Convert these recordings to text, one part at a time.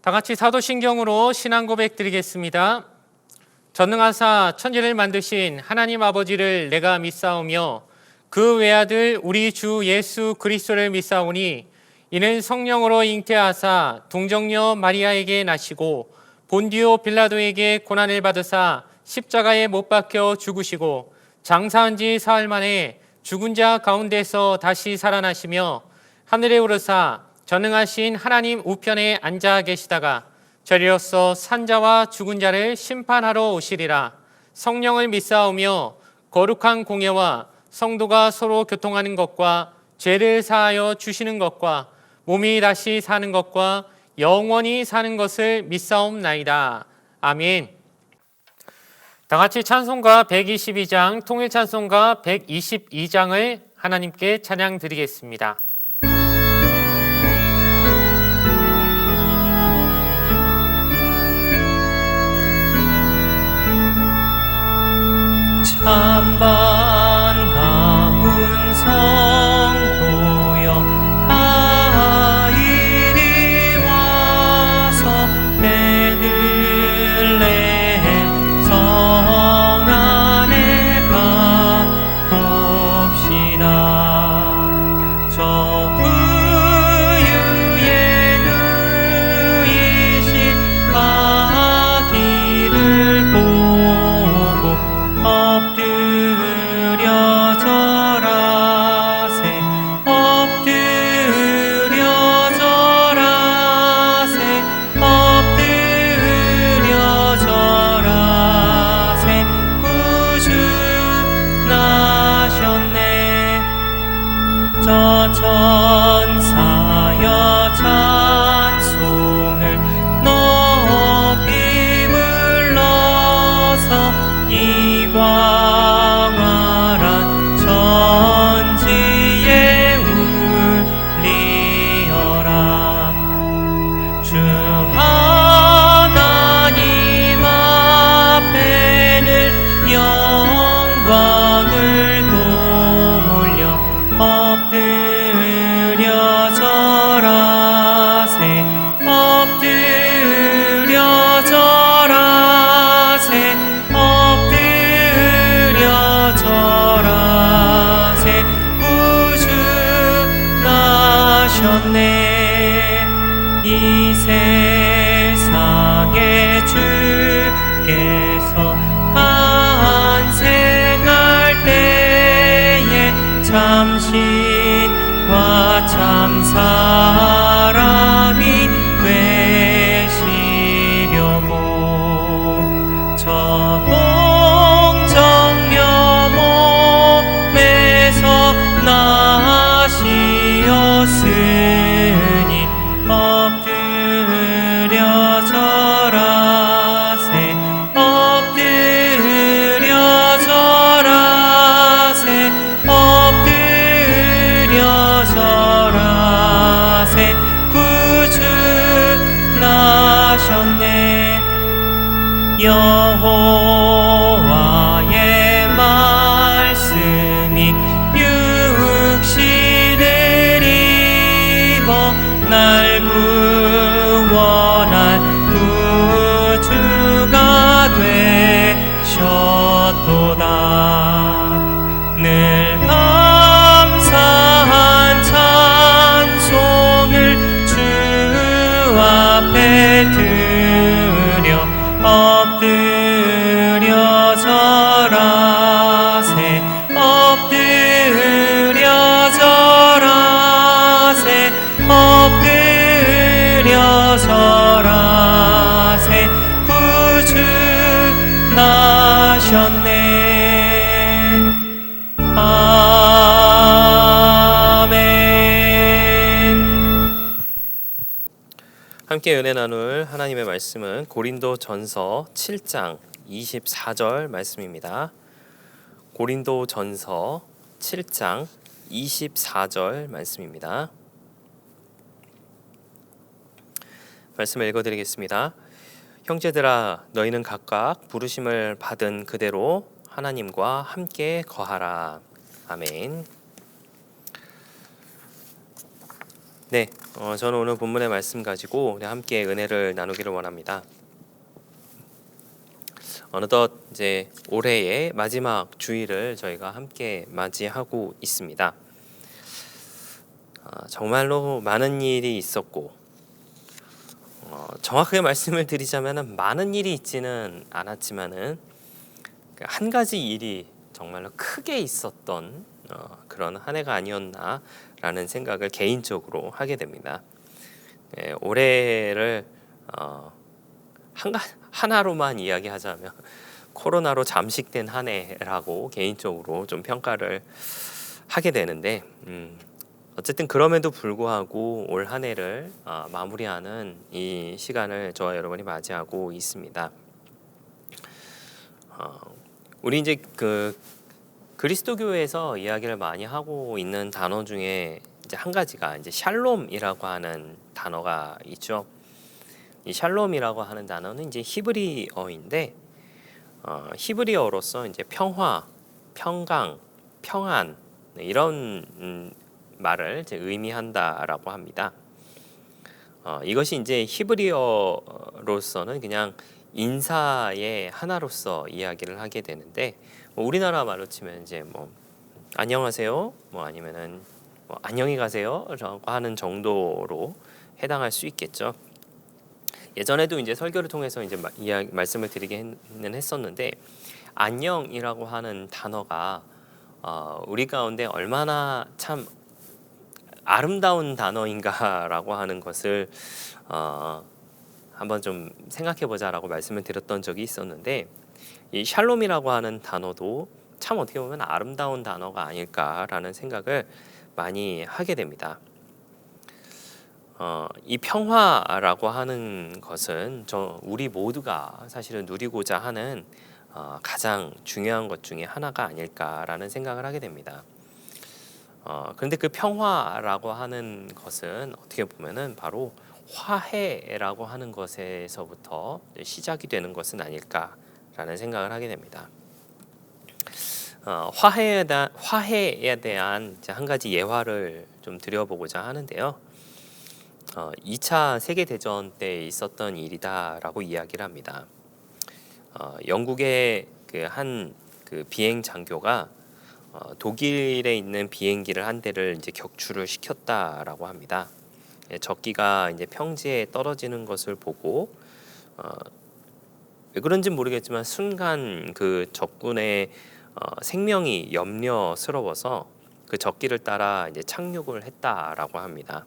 다 같이 사도신경으로 신앙 고백 드리겠습니다. 전능하사 천지를 만드신 하나님 아버지를 내가 믿사오며 그 외아들 우리 주 예수 그리스도를 믿사오니 이는 성령으로 잉태하사 동정녀 마리아에게 나시고 본디오 빌라도에게 고난을 받으사 십자가에 못 박혀 죽으시고 장사한 지 사흘 만에 죽은 자 가운데서 다시 살아나시며 하늘에 오르사 전능하신 하나님 우편에 앉아 계시다가 저리로서 산자와 죽은 자를 심판하러 오시리라. 성령을 믿사오며 거룩한 공예와 성도가 서로 교통하는 것과 죄를 사하여 주시는 것과 몸이 다시 사는 것과 영원히 사는 것을 믿사옵나이다. 아멘. 다 같이 찬송가 122장, 통일 찬송가 122장을 하나님께 찬양 드리겠습니다. 참 반가운 성도여 다 이리 와서 베들레헴 성 안에 가봅시다. 저 구유에 누이신 아기를 보고 엎드려 절하세 엎드려 절하세 엎드려 절하세 구주 나셨네. 저 천사여 찬송을 높이 불러서 이 광활한 천지에 울리어라. 주 하나님 앞에는 영광을 돌려 엎드려 절하세 엎드려 절하세 엎드려 절하세 구주 나셨네. 이 세상에 주께서 탄생할 때에 참신과 참 사람이 되시려고 저 동정녀 몸에서 나시었으니 엎드려 절하세 엎드려 절하세 엎드려 절하세 구주 나셨네. 여호와의 말씀이 육신을 입어 날 구원할 구주가 되셨도다. 늘 감사한 찬송을 주 앞에 드려 엎드려 절하세 엎드려 절하세 엎드려 절하세 구주 나셨네. 아멘. 함께 은혜 나눌 하나님의 말씀은 고린도전서 7장 24절 말씀입니다. 고린도전서 7장 24절 말씀입니다. 말씀을 읽어드리겠습니다. 형제들아 너희는 각각 부르심을 받은 그대로 하나님과 함께 거하라. 아멘. 네, 저는 오늘 본문의 말씀 가지고 우리 함께 은혜를 나누기를 원합니다. 어느덧 이제 올해의 마지막 주일을 저희가 함께 맞이하고 있습니다. 정말로 많은 일이 있었고, 정확하게 말씀을 드리자면 많은 일이 있지는 않았지만은 한 가지 일이 정말로 크게 있었던 그런 한 해가 아니었나라는 생각을 개인적으로 하게 됩니다. 올해를 하나로만 이야기하자면 코로나로 잠식된 한 해라고 개인적으로 좀 평가를 하게 되는데, 어쨌든 그럼에도 불구하고 올 한 해를 마무리하는 이 시간을 저와 여러분이 맞이하고 있습니다. 우리 이제 그 그리스도 교회에서 이야기를 많이 하고 있는 단어 중에 이제 한 가지가 이제 샬롬이라고 하는 단어가 있죠. 이 샬롬이라고 하는 단어는 이제 히브리어인데 히브리어로서 이제 평화, 평강, 평안 이런 말을 이제 의미한다라고 합니다. 이것이 이제 히브리어로서는 그냥 인사의 하나로서 이야기를 하게 되는데, 우리나라 말로 치면 이제 뭐 안녕하세요, 뭐 아니면은 뭐 안녕히 가세요라고 하는 정도로 해당할 수 있겠죠. 예전에도 이제 설교를 통해서 이제 말씀을 드리긴 했었는데, 안녕이라고 하는 단어가 우리 가운데 얼마나 참 아름다운 단어인가라고 하는 것을 한번 좀 생각해 보자라고 말씀을 드렸던 적이 있었는데, 이 샬롬이라고 하는 단어도 참 어떻게 보면 아름다운 단어가 아닐까라는 생각을 많이 하게 됩니다. 이 평화라고 하는 것은 우리 모두가 사실은 누리고자 하는 가장 중요한 것 중에 하나가 아닐까라는 생각을 하게 됩니다. 그런데 그 평화라고 하는 것은 어떻게 보면은 바로 화해라고 하는 것에서부터 시작이 되는 것은 아닐까라는 생각을 하게 됩니다. 화해에 대한 한 가지 예화를 좀 드려보고자 하는데요. 2차 세계대전 때 있었던 일이다라고 이야기를 합니다. 영국의 그 비행 장교가 독일에 있는 비행기를 한 대를 이제 격추를 시켰다라고 합니다. 적기가 이제 평지에 떨어지는 것을 보고 왜 그런지 모르겠지만 순간 그 적군의 생명이 염려스러워서 그 적기를 따라 이제 착륙을 했다라고 합니다.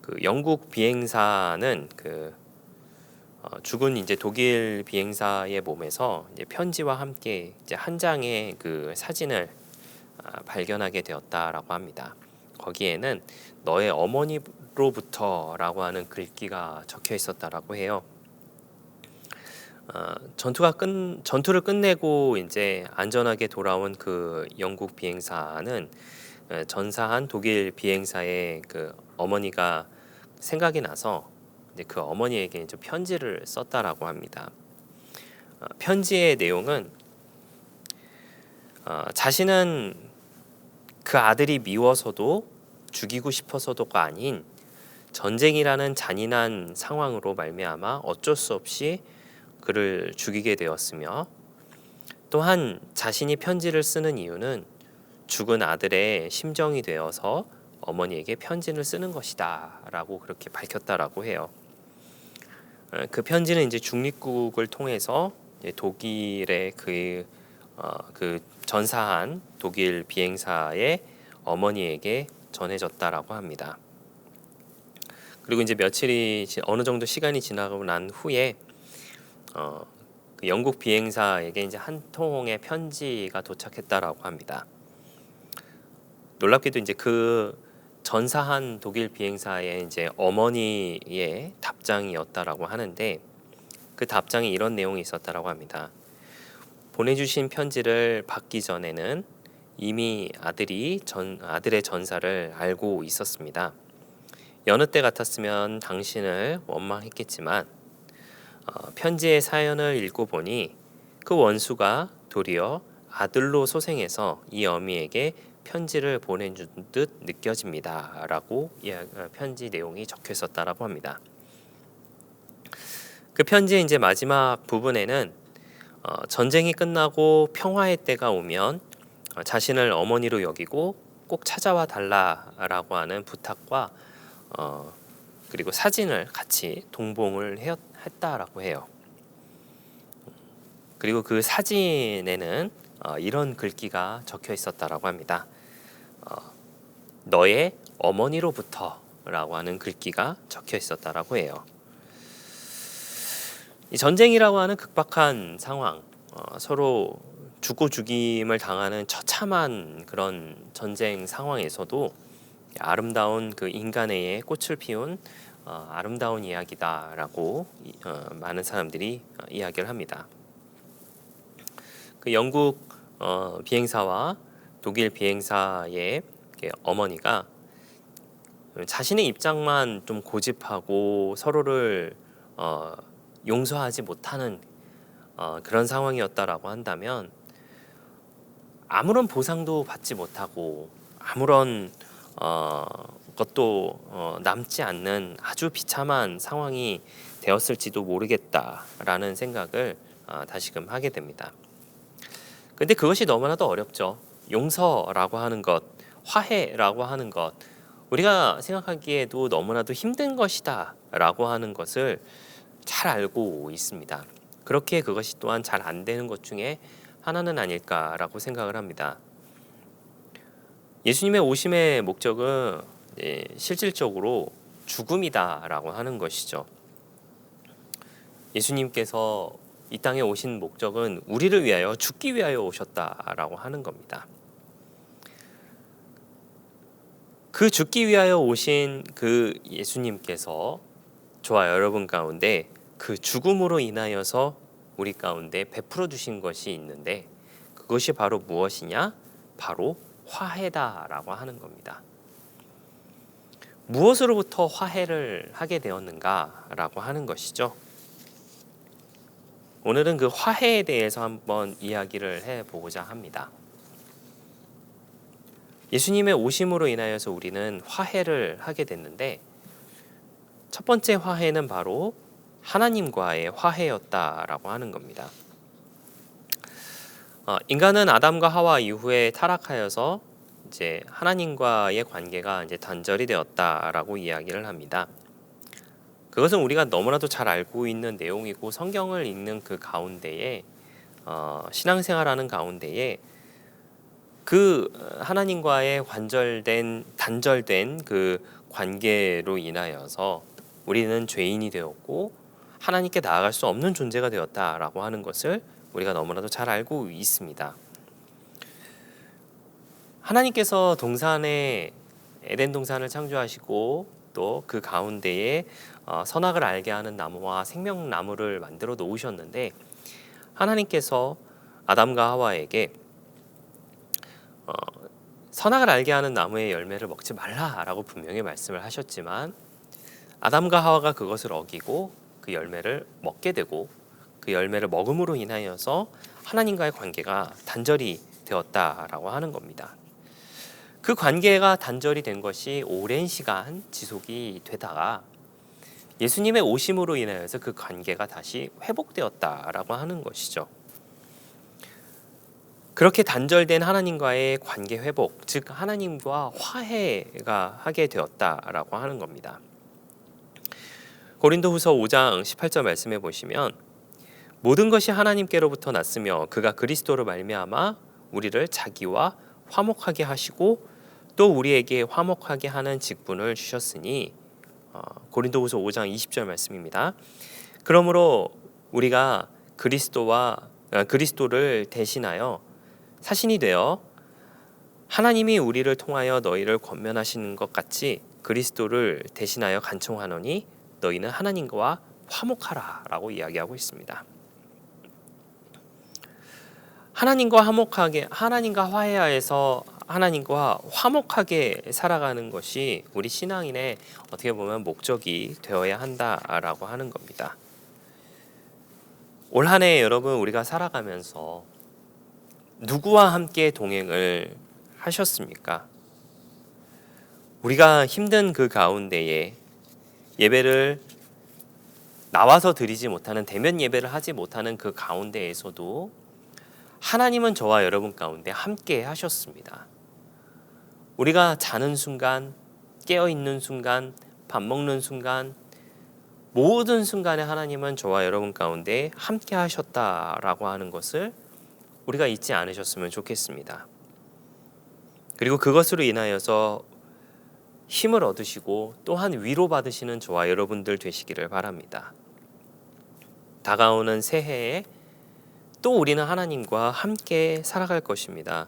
그 영국 비행사는 죽은 이제 독일 비행사의 몸에서 이제 편지와 함께 이제 한 장의 그 사진을 발견하게 되었다라고 합니다. 거기에는 너의 어머니로부터라고 하는 글귀가 적혀 있었다라고 해요. 전투를 끝내고 이제 안전하게 돌아온 그 영국 비행사는 전사한 독일 비행사의 그 어머니가 생각이 나서 이제 그 어머니에게 이제 편지를 썼다라고 합니다. 편지의 내용은 자신은 그 아들이 미워서도 죽이고 싶어서도가 아닌 전쟁이라는 잔인한 상황으로 말미암아 어쩔 수 없이 그를 죽이게 되었으며, 또한 자신이 편지를 쓰는 이유는 죽은 아들의 심정이 되어서 어머니에게 편지를 쓰는 것이다 라고 그렇게 밝혔다라고 해요. 그 편지는 이제 중립국을 통해서 독일의 그 전사한 독일 비행사의 어머니에게 전해졌다라고 합니다. 그리고 이제 어느 정도 시간이 지나고 난 후에 그 영국 비행사에게 이제 한 통의 편지가 도착했다라고 합니다. 놀랍게도 이제 그 전사한 독일 비행사의 이제 어머니의 답장이었다라고 하는데, 그 답장에 이런 내용이 있었다라고 합니다. 보내주신 편지를 받기 전에는 이미 아들의 전사를 알고 있었습니다. 여느 때 같았으면 당신을 원망했겠지만 편지의 사연을 읽고 보니 그 원수가 도리어 아들로 소생해서 이 어미에게 편지를 보내준 듯 느껴집니다라고 편지 내용이 적혀 있었다라고 합니다. 그 편지의 이제 마지막 부분에는 전쟁이 끝나고 평화의 때가 오면 자신을 어머니로 여기고 꼭 찾아와 달라라고 하는 부탁과 그리고 사진을 같이 동봉을 했다라고 해요. 그리고 그 사진에는 이런 글귀가 적혀 있었다라고 합니다. 너의 어머니로부터라고 하는 글귀가 적혀 있었다라고 해요. 이 전쟁이라고 하는 극박한 상황, 서로 죽고 죽임을 당하는 처참한 그런 전쟁 상황에서도 아름다운 그 인간의 꽃을 피운 아름다운 이야기다라고 많은 사람들이 이야기를 합니다. 그 영국 비행사와 독일 비행사의 어머니가 자신의 입장만 좀 고집하고 서로를 용서하지 못하는 그런 상황이었다라고 한다면 아무런 보상도 받지 못하고 아무런 것도 남지 않는 아주 비참한 상황이 되었을지도 모르겠다라는 생각을 다시금 하게 됩니다. 근데 그것이 너무나도 어렵죠. 용서라고 하는 것, 화해라고 하는 것, 우리가 생각하기에도 너무나도 힘든 것이다라고 하는 것을 잘 알고 있습니다. 그렇게 그것이 또한 잘 안 되는 것 중에 하나는 아닐까라고 생각을 합니다. 예수님의 오심의 목적은 실질적으로 죽음이다라고 하는 것이죠. 예수님께서 이 땅에 오신 목적은 우리를 위하여 죽기 위하여 오셨다라고 하는 겁니다. 그 죽기 위하여 오신 그 예수님께서 저와 여러분 가운데 그 죽음으로 인하여서 우리 가운데 베풀어 주신 것이 있는데 그것이 바로 무엇이냐? 바로 화해다라고 하는 겁니다. 무엇으로부터 화해를 하게 되었는가라고 하는 것이죠. 오늘은 그 화해에 대해서 한번 이야기를 해보고자 합니다. 예수님의 오심으로 인하여서 우리는 화해를 하게 됐는데 첫 번째 화해는 바로 하나님과의 화해였다라고 하는 겁니다. 인간은 아담과 하와 이후에 타락하여서 이제 하나님과의 관계가 이제 단절이 되었다라고 이야기를 합니다. 그것은 우리가 너무나도 잘 알고 있는 내용이고 성경을 읽는 그 가운데에 신앙생활하는 가운데에 그 하나님과의 단절된 그 관계로 인하여서 우리는 죄인이 되었고 하나님께 나아갈 수 없는 존재가 되었다라고 하는 것을 우리가 너무나도 잘 알고 있습니다. 하나님께서 에덴 동산을 창조하시고 또 그 가운데에 선악을 알게 하는 나무와 생명나무를 만들어 놓으셨는데 하나님께서 아담과 하와에게 선악을 알게 하는 나무의 열매를 먹지 말라라고 분명히 말씀을 하셨지만 아담과 하와가 그것을 어기고 그 열매를 먹게 되고 그 열매를 먹음으로 인하여서 하나님과의 관계가 단절이 되었다라고 하는 겁니다. 그 관계가 단절이 된 것이 오랜 시간 지속이 되다가 예수님의 오심으로 인하여서 그 관계가 다시 회복되었다라고 하는 것이죠. 그렇게 단절된 하나님과의 관계 회복, 즉 하나님과 화해가 하게 되었다라고 하는 겁니다. 고린도후서 5장 18절 말씀해 보시면 모든 것이 하나님께로부터 났으며 그가 그리스도로 말미암아 우리를 자기와 화목하게 하시고 또 우리에게 화목하게 하는 직분을 주셨으니 고린도후서 5장 20절 말씀입니다. 그러므로 우리가 그리스도를 대신하여 사신이 되어 하나님이 우리를 통하여 너희를 권면하시는 것 같이 그리스도를 대신하여 간청하노니 너희는 하나님과 화목하라라고 이야기하고 있습니다. 하나님과 화해하여서 하나님과 화목하게 살아가는 것이 우리 신앙인의 어떻게 보면 목적이 되어야 한다라고 하는 겁니다. 올 한 해 여러분 우리가 살아가면서 누구와 함께 동행을 하셨습니까? 우리가 힘든 그 가운데에 예배를 나와서 드리지 못하는, 대면 예배를 하지 못하는 그 가운데에서도 하나님은 저와 여러분 가운데 함께 하셨습니다. 우리가 자는 순간, 깨어있는 순간, 밥 먹는 순간, 모든 순간에 하나님은 저와 여러분 가운데 함께 하셨다라고 하는 것을 우리가 잊지 않으셨으면 좋겠습니다. 그리고 그것으로 인하여서 힘을 얻으시고 또한 위로받으시는 저와 여러분들 되시기를 바랍니다. 다가오는 새해에 또 우리는 하나님과 함께 살아갈 것입니다.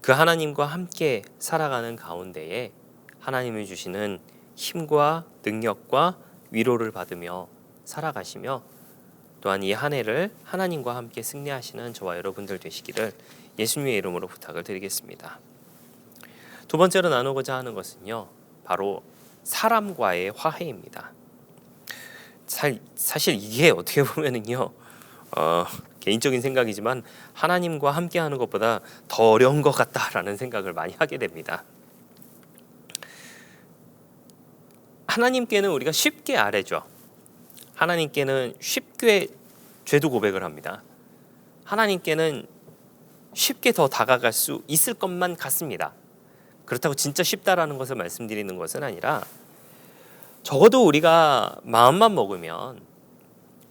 그 하나님과 함께 살아가는 가운데에 하나님이 주시는 힘과 능력과 위로를 받으며 살아가시며 또한 이 한 해를 하나님과 함께 승리하시는 저와 여러분들 되시기를 예수님의 이름으로 부탁을 드리겠습니다. 두 번째로 나누고자 하는 것은요, 바로 사람과의 화해입니다. 사실 이게 어떻게 보면은요, 개인적인 생각이지만 하나님과 함께하는 것보다 더 어려운 것 같다라는 생각을 많이 하게 됩니다. 하나님께는 우리가 쉽게 아뢰죠. 하나님께는 쉽게 죄도 고백을 합니다. 하나님께는 쉽게 더 다가갈 수 있을 것만 같습니다. 그렇다고 진짜 쉽다라는 것을 말씀드리는 것은 아니라 적어도 우리가 마음만 먹으면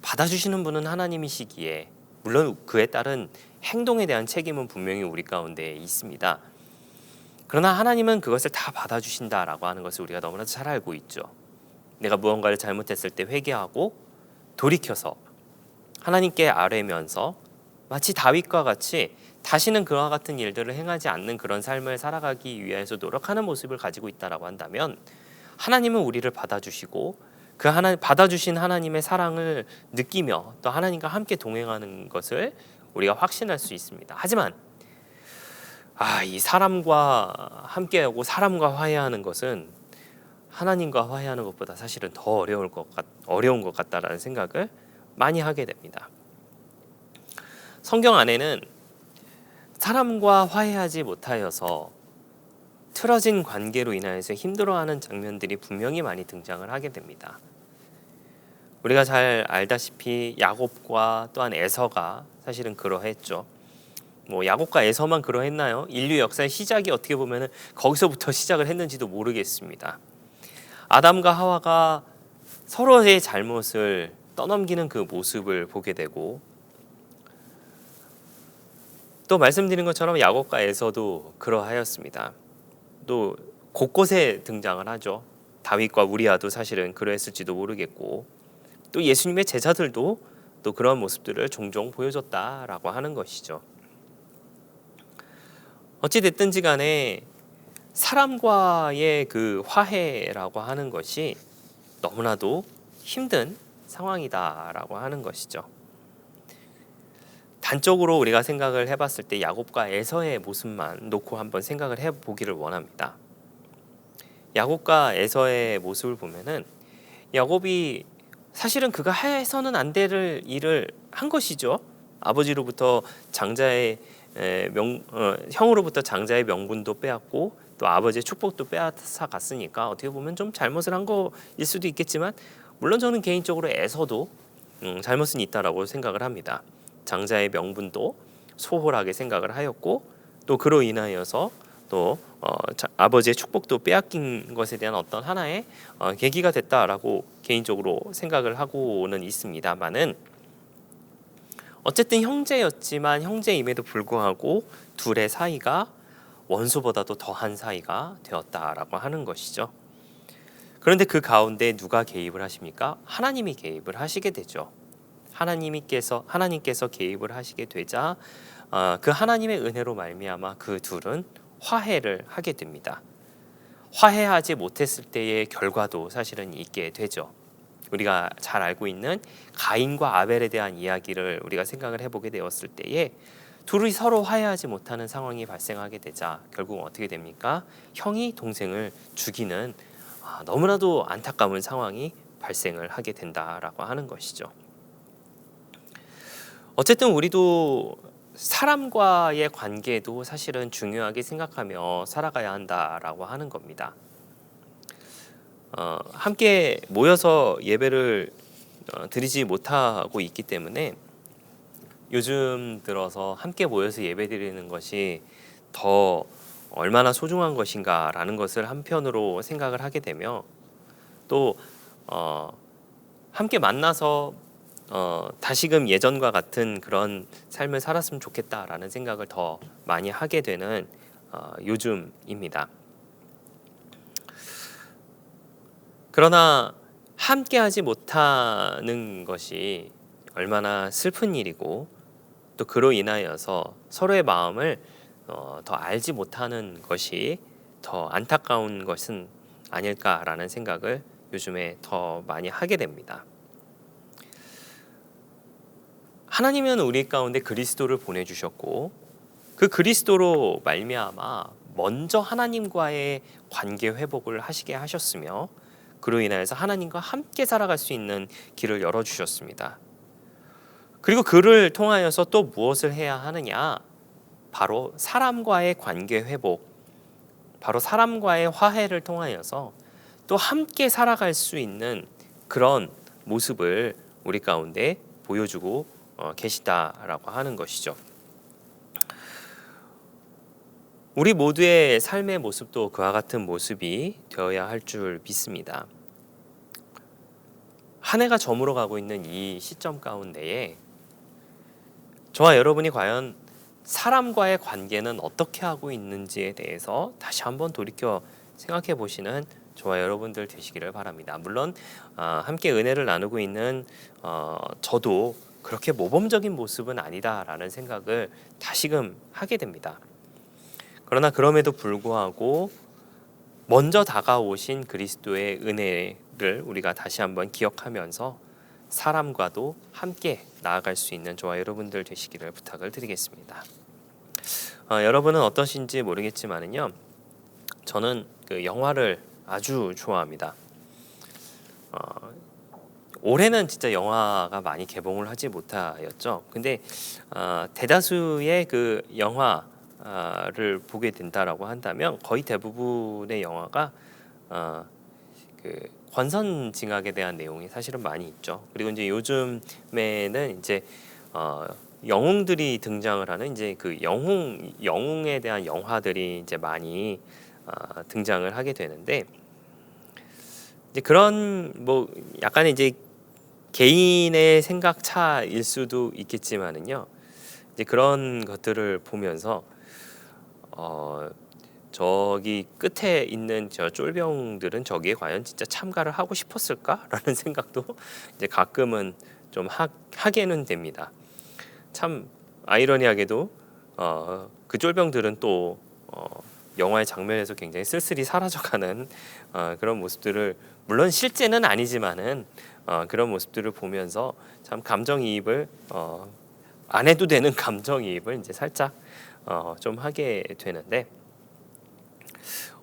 받아주시는 분은 하나님이시기에, 물론 그에 따른 행동에 대한 책임은 분명히 우리 가운데 있습니다. 그러나 하나님은 그것을 다 받아주신다라고 하는 것을 우리가 너무나도 잘 알고 있죠. 내가 무언가를 잘못했을 때 회개하고 돌이켜서 하나님께 아뢰면서 마치 다윗과 같이 다시는 그와 같은 일들을 행하지 않는 그런 삶을 살아가기 위해서 노력하는 모습을 가지고 있다라고 한다면 하나님은 우리를 받아주시고 그 받아주신 하나님의 사랑을 느끼며 또 하나님과 함께 동행하는 것을 우리가 확신할 수 있습니다. 하지만 이 사람과 함께하고 사람과 화해하는 것은 하나님과 화해하는 것보다 사실은 더 어려운 것 같다라는 생각을 많이 하게 됩니다. 성경 안에는 사람과 화해하지 못하여서 틀어진 관계로 인하여서 힘들어하는 장면들이 분명히 많이 등장을 하게 됩니다. 우리가 잘 알다시피 야곱과 또한 에서가 사실은 그러했죠. 야곱과 에서만 그러했나요? 인류 역사의 시작이 어떻게 보면 거기서부터 시작을 했는지도 모르겠습니다. 아담과 하와가 서로의 잘못을 떠넘기는 그 모습을 보게 되고, 또 말씀드린 것처럼 야곱과 에서도 그러하였습니다. 또 곳곳에 등장을 하죠. 다윗과 우리아도 사실은 그러했을지도 모르겠고, 또 예수님의 제자들도 또 그런 모습들을 종종 보여줬다라고 하는 것이죠. 어찌 됐든지 간에 사람과의 그 화해라고 하는 것이 너무나도 힘든 상황이다라고 하는 것이죠. 단적으로 우리가 생각을 해봤을 때 야곱과 에서의 모습만 놓고 한번 생각을 해보기를 원합니다. 야곱과 에서의 모습을 보면은 야곱이 사실은 그가 해서는 안 될 일을 한 것이죠. 아버지로부터 장자의 형으로부터 장자의 명분도 빼앗고 또 아버지의 축복도 빼앗아 갔으니까 어떻게 보면 좀 잘못을 한 거일 수도 있겠지만, 물론 저는 개인적으로 에서도 잘못은 있다라고 생각을 합니다. 장자의 명분도 소홀하게 생각을 하였고, 또 그로 인하여서 또 아버지의 축복도 빼앗긴 것에 대한 어떤 하나의 계기가 됐다라고 개인적으로 생각을 하고는 있습니다만은, 어쨌든 형제였지만 형제임에도 불구하고 둘의 사이가 원수보다도 더한 사이가 되었다라고 하는 것이죠. 그런데 그 가운데 누가 개입을 하십니까? 하나님이 개입을 하시게 되죠. 하나님께서 개입을 하시게 되자 그 하나님의 은혜로 말미암아 그 둘은 화해를 하게 됩니다. 화해하지 못했을 때의 결과도 사실은 있게 되죠. 우리가 잘 알고 있는 가인과 아벨에 대한 이야기를 우리가 생각을 해보게 되었을 때에 둘이 서로 화해하지 못하는 상황이 발생하게 되자 결국 어떻게 됩니까? 형이 동생을 죽이는 너무나도 안타까운 상황이 발생을 하게 된다라고 하는 것이죠. 어쨌든 우리도 사람과의 관계도 사실은 중요하게 생각하며 살아가야 한다라고 하는 겁니다. 함께 모여서 예배를 드리지 못하고 있기 때문에 요즘 들어서 함께 모여서 예배 드리는 것이 더 얼마나 소중한 것인가라는 것을 한편으로 생각을 하게 되며 또 함께 만나서 다시금 예전과 같은 그런 삶을 살았으면 좋겠다라는 생각을 더 많이 하게 되는 요즘입니다. 그러나 함께하지 못하는 것이 얼마나 슬픈 일이고 또 그로 인하여서 서로의 마음을 더 알지 못하는 것이 더 안타까운 것은 아닐까라는 생각을 요즘에 더 많이 하게 됩니다. 하나님은 우리 가운데 그리스도를 보내주셨고 그 그리스도로 말미암아 먼저 하나님과의 관계 회복을 하시게 하셨으며 그로 인하여서 하나님과 함께 살아갈 수 있는 길을 열어주셨습니다. 그리고 그를 통하여서 또 무엇을 해야 하느냐? 바로 사람과의 관계 회복, 바로 사람과의 화해를 통하여서 또 함께 살아갈 수 있는 그런 모습을 우리 가운데 보여주고 계시다라고 하는 것이죠. 우리 모두의 삶의 모습도 그와 같은 모습이 되어야 할 줄 믿습니다. 한 해가 저물어 가고 있는 이 시점 가운데에 저와 여러분이 과연 사람과의 관계는 어떻게 하고 있는지에 대해서 다시 한번 돌이켜 생각해 보시는 저와 여러분들 되시기를 바랍니다. 물론 함께 은혜를 나누고 있는 저도 그렇게 모범적인 모습은 아니다라는 생각을 다시금 하게 됩니다. 그러나 그럼에도 불구하고 먼저 다가오신 그리스도의 은혜를 우리가 다시 한번 기억하면서 사람과도 함께 나아갈 수 있는 저와 여러분들 되시기를 부탁을 드리겠습니다. 여러분은 어떠신지 모르겠지만은요, 저는 그 영화를 아주 좋아합니다. 올해는 진짜 영화가 많이 개봉을 하지 못하였죠. 근데 대다수의 그 영화를 보게 된다라고 한다면 거의 대부분의 영화가 그 권선징악에 대한 내용이 사실은 많이 있죠. 그리고 이제 요즘에는 이제 영웅들이 등장을 하는 이제 그 영웅에 대한 영화들이 이제 많이 등장을 하게 되는데 이제 그런 뭐 약간의 이제 개인의 생각 차일 수도 있겠지만은요. 이제 그런 것들을 보면서 저기 끝에 있는 저 쫄병들은 저기에 과연 진짜 참가를 하고 싶었을까라는 생각도 이제 가끔은 좀 하게는 됩니다. 참 아이러니하게도 그 쫄병들은 또 영화의 장면에서 굉장히 쓸쓸히 사라져가는 그런 모습들을 물론 실제는 아니지만은 그런 모습들을 보면서 참 감정이입을 안 해도 되는 감정이입을 이제 살짝 좀 하게 되는데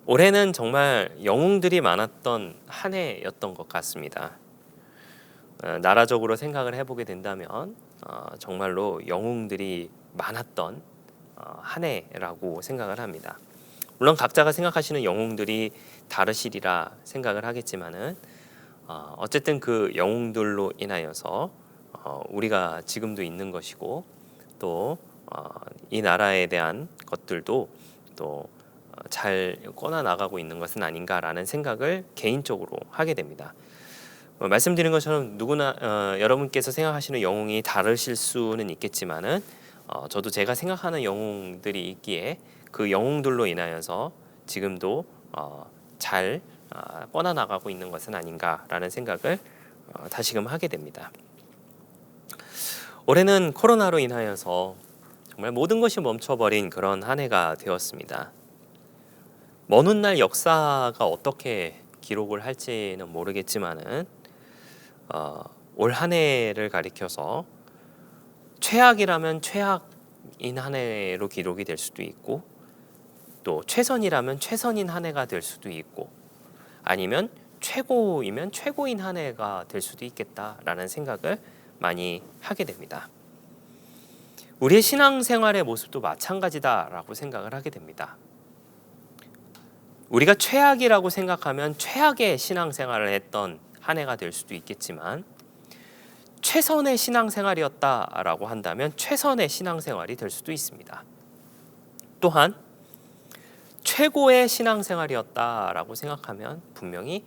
올해는 정말 영웅들이 많았던 한 해였던 것 같습니다. 나라적으로 생각을 해보게 된다면 정말로 영웅들이 많았던 한 해라고 생각을 합니다. 물론 각자가 생각하시는 영웅들이 다르시리라 생각을 하겠지만은 어쨌든 그 영웅들로 인하여서 우리가 지금도 있는 것이고 또 이 나라에 대한 것들도 또 잘 꺼내 나가고 있는 것은 아닌가라는 생각을 개인적으로 하게 됩니다. 말씀드린 것처럼 누구나 여러분께서 생각하시는 영웅이 다르실 수는 있겠지만은 저도 제가 생각하는 영웅들이 있기에 그 영웅들로 인하여서 지금도 잘 꺼내 나가고 있는 것은 아닌가라는 생각을 다시금 하게 됩니다. 올해는 코로나로 인하여서 정말 모든 것이 멈춰버린 그런 한 해가 되었습니다. 먼 훗날 역사가 어떻게 기록을 할지는 모르겠지만은 올 한 해를 가리켜서 최악이라면 최악인 한 해로 기록이 될 수도 있고 또 최선이라면 최선인 한 해가 될 수도 있고 아니면 최고이면 최고인 한 해가 될 수도 있겠다라는 생각을 많이 하게 됩니다. 우리의 신앙생활의 모습도 마찬가지다라고 생각을 하게 됩니다. 우리가 최악이라고 생각하면 최악의 신앙생활을 했던 한 해가 될 수도 있겠지만 최선의 신앙생활이었다라고 한다면 최선의 신앙생활이 될 수도 있습니다. 또한 최고의 신앙생활이었다라고 생각하면 분명히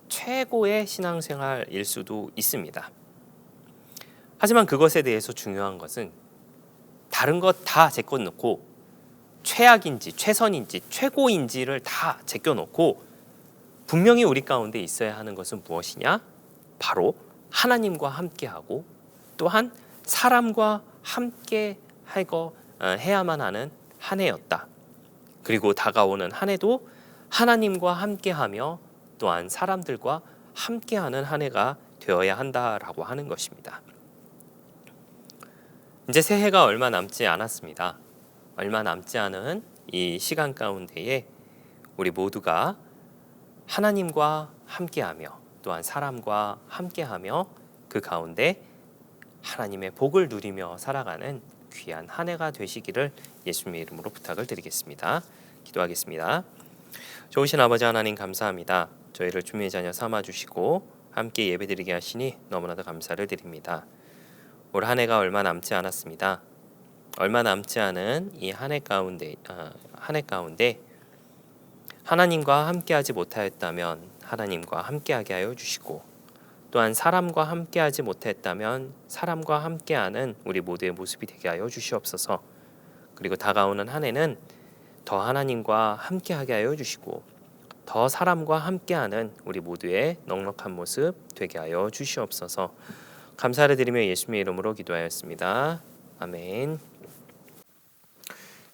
최고의 신앙생활일 수도 있습니다. 하지만 그것에 대해서 중요한 것은 다른 것 다 제껴놓고 최악인지 최선인지 최고인지를 다 제껴놓고 분명히 우리 가운데 있어야 하는 것은 무엇이냐? 바로 하나님과 함께하고 또한 사람과 함께 해야만 하는 한 해였다. 그리고 다가오는 한 해도 하나님과 함께하며 또한 사람들과 함께하는 한 해가 되어야 한다라고 하는 것입니다. 이제 새해가 얼마 남지 않았습니다. 얼마 남지 않은 이 시간 가운데에 우리 모두가 하나님과 함께하며 또한 사람과 함께하며 그 가운데 하나님의 복을 누리며 살아가는 귀한 한 해가 되시기를 예수님의 이름으로 부탁을 드리겠습니다. 기도하겠습니다. 좋으신 아버지 하나님 감사합니다. 저희를 주님의 자녀 삼아주시고 함께 예배드리게 하시니 너무나도 감사를 드립니다. 올 한 해가 얼마 남지 않았습니다. 얼마 남지 않은 이 한 해 가운데 하나님과 함께하지 못하였다면 하나님과 함께하게 하여 주시고 또한 사람과 함께하지 못했다면 사람과 함께하는 우리 모두의 모습이 되게 하여 주시옵소서. 그리고 다가오는 한 해는 더 하나님과 함께하게 하여 주시고 더 사람과 함께하는 우리 모두의 넉넉한 모습 되게 하여 주시옵소서. 감사를 드리며 예수님의 이름으로 기도하였습니다. 아멘.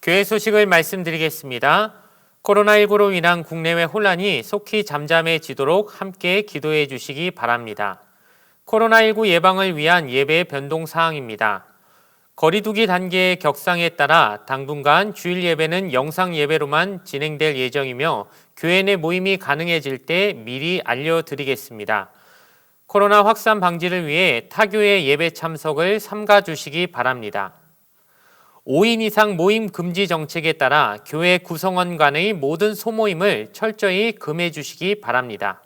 교회 소식을 말씀드리겠습니다. 코로나19로 인한 국내외 혼란이 속히 잠잠해지도록 함께 기도해 주시기 바랍니다. 코로나19 예방을 위한 예배 변동 사항입니다. 거리두기 단계의 격상에 따라 당분간 주일 예배는 영상 예배로만 진행될 예정이며 교회 내 모임이 가능해질 때 미리 알려드리겠습니다. 코로나 확산 방지를 위해 타교의 예배 참석을 삼가 주시기 바랍니다. 5인 이상 모임 금지 정책에 따라 교회 구성원 간의 모든 소모임을 철저히 금해 주시기 바랍니다.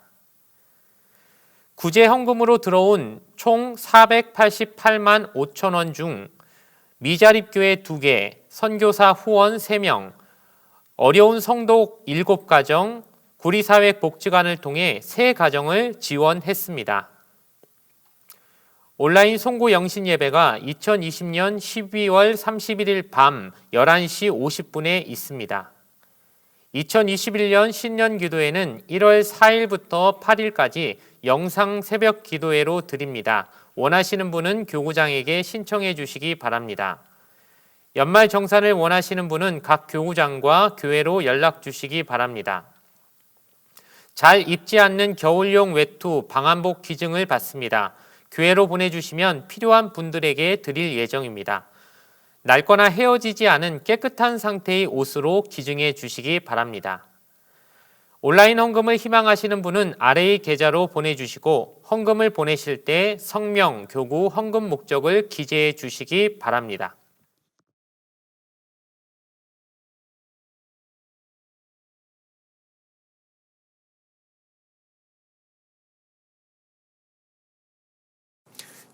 구제 헌금으로 들어온 총 488만 5천 원 중 미자립교회 2개, 선교사 후원 3명, 어려운 성도 7가정, 구리사회복지관을 통해 3가정을 지원했습니다. 온라인 송구 영신 예배가 2020년 12월 31일 밤 11시 50분에 있습니다. 2021년 신년 기도회는 1월 4일부터 8일까지 영상 새벽 기도회로 드립니다. 원하시는 분은 교구장에게 신청해 주시기 바랍니다. 연말 정산을 원하시는 분은 각 교구장과 교회로 연락 주시기 바랍니다. 잘 입지 않는 겨울용 외투, 방한복 기증을 받습니다. 교회로 보내주시면 필요한 분들에게 드릴 예정입니다. 낡거나 헤어지지 않은 깨끗한 상태의 옷으로 기증해 주시기 바랍니다. 온라인 헌금을 희망하시는 분은 아래의 계좌로 보내주시고 헌금을 보내실 때 성명, 교구, 헌금 목적을 기재해 주시기 바랍니다.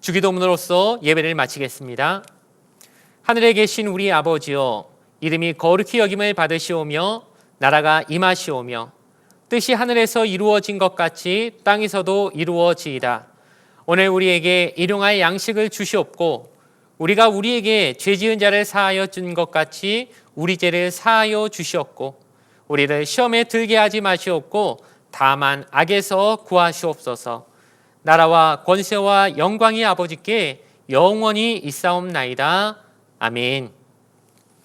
주기도문으로서 예배를 마치겠습니다. 하늘에 계신 우리 아버지여, 이름이 거룩히 여김을 받으시오며 나라가 임하시오며 뜻이 하늘에서 이루어진 것 같이 땅에서도 이루어지이다. 오늘 우리에게 일용할 양식을 주시옵고 우리가 우리에게 죄 지은 자를 사하여 준 것 같이 우리 죄를 사하여 주시옵고 우리를 시험에 들게 하지 마시옵고 다만 악에서 구하시옵소서. 나라와 권세와 영광이 아버지께 영원히 있사옵나이다. 아멘.